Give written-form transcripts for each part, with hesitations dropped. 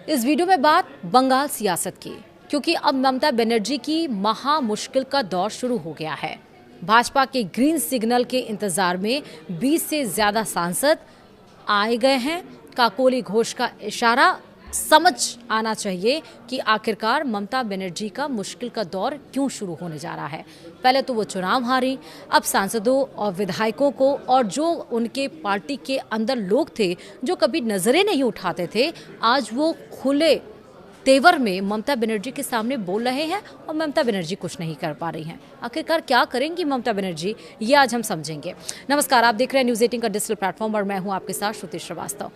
इस वीडियो में बात बंगाल सियासत की, क्योंकि अब ममता बनर्जी की महा मुश्किल का दौर शुरू हो गया है। भाजपा के ग्रीन सिग्नल के इंतजार में 20 से ज्यादा सांसद आए गए हैं। काकोली घोष का इशारा समझ आना चाहिए कि आखिरकार ममता बनर्जी का मुश्किल का दौर क्यों शुरू होने जा रहा है। पहले तो वो चुनाव हारी, अब सांसदों और विधायकों को और जो उनके पार्टी के अंदर लोग थे जो कभी नजरें नहीं उठाते थे, आज वो खुले तेवर में ममता बनर्जी के सामने बोल रहे हैं और ममता बनर्जी कुछ नहीं कर पा रही हैं। आखिरकार क्या करेंगी ममता बनर्जी, ये आज हम समझेंगे। नमस्कार, आप देख रहे हैं न्यूज़ 18 का डिजिटल प्लेटफॉर्म और मैं हूं आपके साथ श्रुति श्रीवास्तव।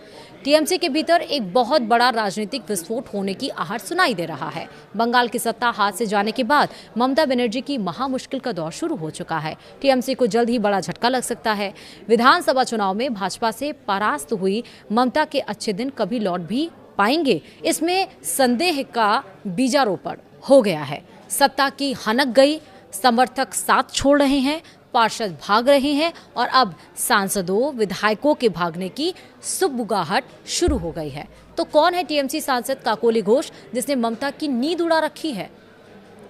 टीएमसी के भीतर एक बहुत बड़ा राजनीतिक विस्फोट होने की आहट सुनाई दे रहा है। बंगाल की सत्ता हाथ से जाने के बाद ममता बनर्जी की महा मुश्किल का दौर शुरू हो चुका है। टीएमसी को जल्द ही बड़ा झटका लग सकता है। विधानसभा चुनाव में भाजपा से परास्त हुई ममता के अच्छे दिन कभी लौट भी पाएंगे, इसमें संदेह का बीजारोपण हो गया है। सत्ता की हनक गई, समर्थक साथ छोड़ रहे हैं, पार्षद भाग रहे हैं और अब सांसदों विधायकों के भागने की सुबुगाहट शुरू हो गई है। तो कौन है टीएमसी सांसद काकोली घोष जिसने ममता की नींद उड़ा रखी है?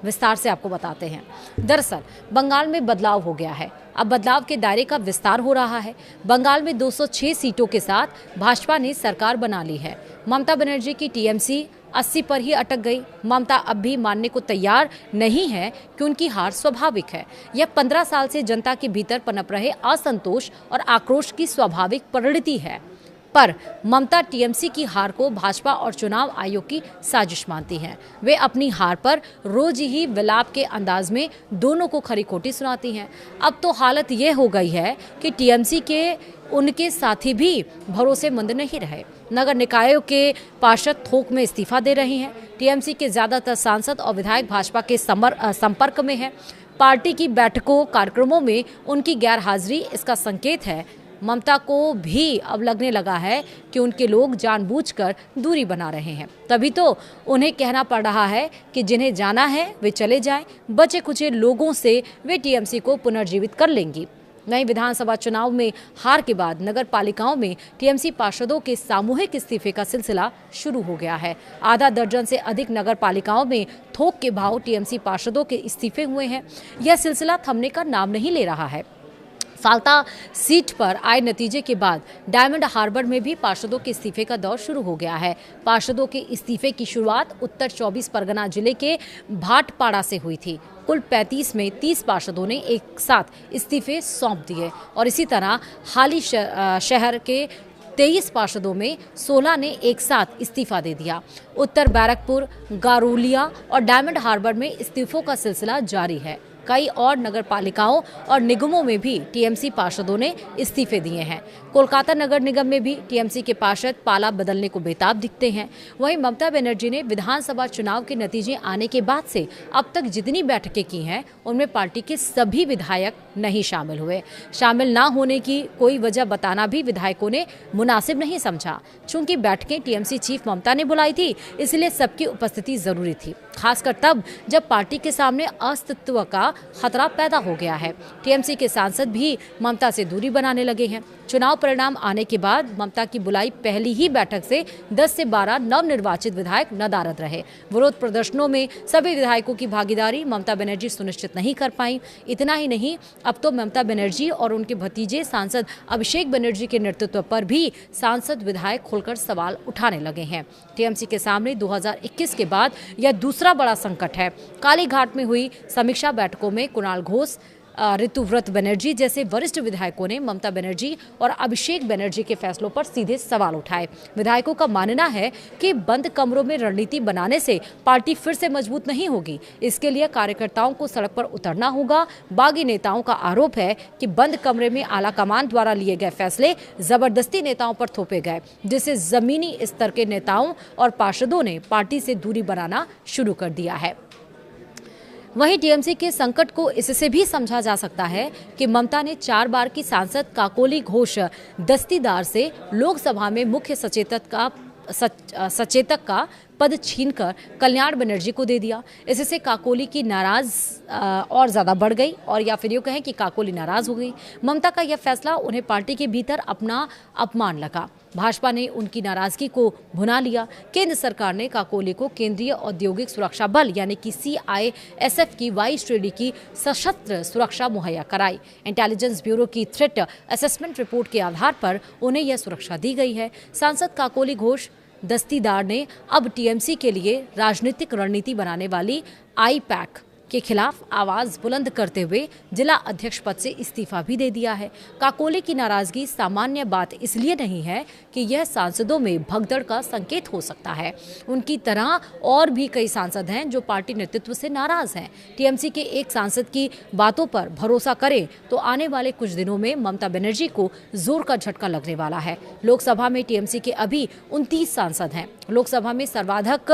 विस्तार से आपको बताते हैं। दरअसल बंगाल में बदलाव हो गया है। अब बदलाव के दायरे का विस्तार हो रहा है। बंगाल में 206 सीटों के साथ भाजपा ने सरकार बना ली है। ममता बनर्जी की टीएमसी 80 पर ही अटक गई। ममता अब भी मानने को तैयार नहीं है कि उनकी हार स्वाभाविक है। यह 15 साल से जनता के भीतर पनप रहे असंतोष और आक्रोश की स्वाभाविक परिणति है। पर ममता टीएमसी की हार को भाजपा और चुनाव आयोग की साजिश मानती हैं। वे अपनी हार पर रोज ही विलाप के अंदाज में दोनों को खरी खोटी सुनाती हैं। अब तो हालत ये हो गई है कि टीएमसी के उनके साथी भी भरोसेमंद नहीं रहे। नगर निकायों के पार्षद थोक में इस्तीफा दे रहे हैं। टीएमसी के ज्यादातर सांसद और विधायक भाजपा के संपर्क में हैं। पार्टी की बैठकों कार्यक्रमों में उनकी गैर हाजिरी इसका संकेत है। ममता को भी अब लगने लगा है कि उनके लोग जानबूझकर दूरी बना रहे हैं। तभी तो उन्हें कहना पड़ रहा है कि जिन्हें जाना है वे चले जाएं। बचे कुचे लोगों से वे टीएमसी को पुनर्जीवित कर लेंगी। नई विधानसभा चुनाव में हार के बाद नगर पालिकाओं में टीएमसी पार्षदों के सामूहिक इस्तीफे का सिलसिला शुरू हो गया है। आधा दर्जन से अधिक नगर पालिकाओं में थोक के भाव टीएमसी पार्षदों के इस्तीफे हुए हैं। यह सिलसिला थमने का नाम नहीं ले रहा है। फाल्ता सीट पर आए नतीजे के बाद डायमंड हार्बर में भी पार्षदों के इस्तीफे का दौर शुरू हो गया है। पार्षदों के इस्तीफे की शुरुआत उत्तर 24 परगना जिले के भाटपाड़ा से हुई थी। कुल 35 में 30 पार्षदों ने एक साथ इस्तीफे सौंप दिए और इसी तरह हाली शहर के 23 पार्षदों में 16 ने एक साथ इस्तीफा दे दिया। उत्तर बैरकपुर, गारूलिया और डायमंड हार्बर में इस्तीफों का सिलसिला जारी है। कई और नगर पालिकाओं और निगमों में भी टीएमसी पार्षदों ने इस्तीफे दिए हैं। कोलकाता नगर निगम में भी टीएमसी के पार्षद पाला बदलने को बेताब दिखते हैं। वहीं ममता बनर्जी ने विधानसभा चुनाव के नतीजे आने के बाद से अब तक जितनी बैठकें की हैं उनमें पार्टी के सभी विधायक नहीं शामिल हुए। शामिल ना होने की कोई वजह बताना भी विधायकों ने मुनासिब नहीं समझा। चूंकि बैठकें टीएमसी चीफ ममता ने बुलाई थी, इसलिए सबकी उपस्थिति जरूरी थी, खासकर तब जब पार्टी के सामने अस्तित्व का खतरा पैदा हो गया है। टीएमसी के सांसद भी ममता से दूरी बनाने लगे हैं। चुनाव परिणाम आने के बाद ममता की बुलाई पहली ही बैठक से 10 से 12 नवनिर्वाचित विधायक नदारद रहे। विरोध प्रदर्शनों में सभी विधायकों की भागीदारी ममता बनर्जी सुनिश्चित नहीं कर पाई। इतना ही नहीं, अब तो ममता बनर्जी और उनके भतीजे सांसद अभिषेक बनर्जी के नेतृत्व पर भी सांसद विधायक खुलकर सवाल उठाने लगे हैं। टीएमसी के सामने 2021 के बाद यह दूसरा बड़ा संकट है। कालीघाट में हुई समीक्षा बैठकों में कुणाल घोष, ऋतुव्रत बनर्जी जैसे वरिष्ठ विधायकों ने ममता बनर्जी और अभिषेक बनर्जी के फैसलों पर सीधे सवाल उठाए। विधायकों का मानना है कि बंद कमरों में रणनीति बनाने से पार्टी फिर से मजबूत नहीं होगी। इसके लिए कार्यकर्ताओं को सड़क पर उतरना होगा। बागी नेताओं का आरोप है कि बंद कमरे में आलाकमान द्वारा लिए गए फैसले जबरदस्ती नेताओं पर थोपे गए, जिससे जमीनी स्तर के नेताओं और पार्षदों ने पार्टी से दूरी बनाना शुरू कर दिया है। वहीं टीएमसी के संकट को इससे भी समझा जा सकता है कि ममता ने 4 बार की सांसद काकोली घोष दस्तीदार से लोकसभा में मुख्य सचेतक का पद छीनकर कल्याण बनर्जी को दे दिया। इससे काकोली की नाराज और ज़्यादा बढ़ गई, और या फिर यूँ कहें कि काकोली नाराज हो गई। ममता का यह फैसला उन्हें पार्टी के भीतर अपना अपमान लगा। भाजपा ने उनकी नाराजगी को भुना लिया। केंद्र सरकार ने काकोली को केंद्रीय औद्योगिक सुरक्षा बल यानी कि CISF की वाई श्रेणी की सशस्त्र सुरक्षा मुहैया कराई। इंटेलिजेंस ब्यूरो की थ्रेट असेसमेंट रिपोर्ट के आधार पर उन्हें यह सुरक्षा दी गई है। सांसद काकोली घोष दस्तीदार ने अब TMC के लिए राजनीतिक रणनीति बनाने वाली IPAC के खिलाफ आवाज बुलंद करते हुए जिला अध्यक्ष पद से इस्तीफा भी दे दिया है। काकोली की नाराजगी सामान्य बात इसलिए नहीं है कि यह सांसदों में भगदड़ का संकेत हो सकता है। उनकी तरह और भी कई सांसद हैं जो पार्टी नेतृत्व से नाराज हैं। TMC के एक सांसद की बातों पर भरोसा करें तो आने वाले कुछ दिनों में ममता बनर्जी को जोर का झटका लगने वाला है। लोकसभा में TMC के अभी 29 सांसद हैं। लोकसभा में सर्वाधिक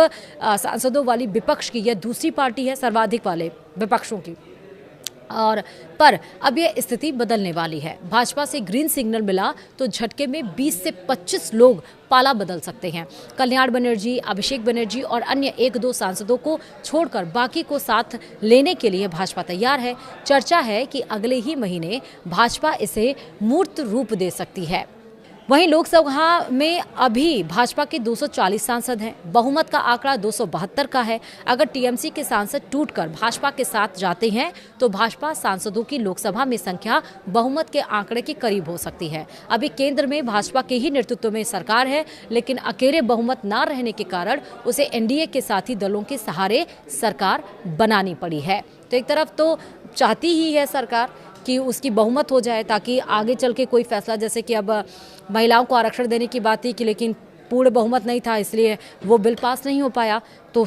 सांसदों वाली विपक्ष की यह दूसरी पार्टी है, सर्वाधिक वाले विपक्षों की। और पर अब यह स्थिति बदलने वाली है। भाजपा से ग्रीन सिग्नल मिला तो झटके में 20 से 25 लोग पाला बदल सकते हैं। कल्याण बनर्जी, अभिषेक बनर्जी और अन्य 1-2 सांसदों को छोड़कर बाकी को साथ लेने के लिए भाजपा तैयार है। चर्चा है कि अगले ही महीने भाजपा इसे मूर्त रूप दे सकती है। वहीं लोकसभा में अभी भाजपा के 240 सांसद हैं। बहुमत का आंकड़ा 272 का है। अगर TMC के सांसद टूटकर भाजपा के साथ जाते हैं तो भाजपा सांसदों की लोकसभा में संख्या बहुमत के आंकड़े के करीब हो सकती है। अभी केंद्र में भाजपा के ही नेतृत्व में सरकार है, लेकिन अकेले बहुमत न रहने के कारण उसे NDA के साथी दलों के सहारे सरकार बनानी पड़ी है। तो एक तरफ तो चाहती ही है सरकार कि उसकी बहुमत हो जाए ताकि आगे चल के कोई फैसला, जैसे कि अब महिलाओं को आरक्षण देने की बात थी कि लेकिन पूर्ण बहुमत नहीं था इसलिए वो बिल पास नहीं हो पाया, तो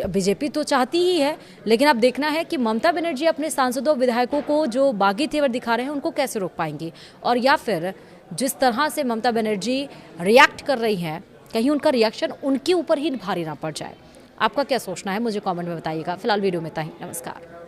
बीजेपी तो चाहती ही है। लेकिन अब देखना है कि ममता बनर्जी अपने सांसदों विधायकों को जो बागी तेवर दिखा रहे हैं उनको कैसे रोक पाएंगी, और या फिर जिस तरह से ममता बनर्जी रिएक्ट कर रही हैं कहीं उनका रिएक्शन उनके ऊपर ही भारी ना पड़ जाए। आपका क्या सोचना है मुझे कॉमेंट में बताइएगा। फिलहाल वीडियो में इतना ही। नमस्कार।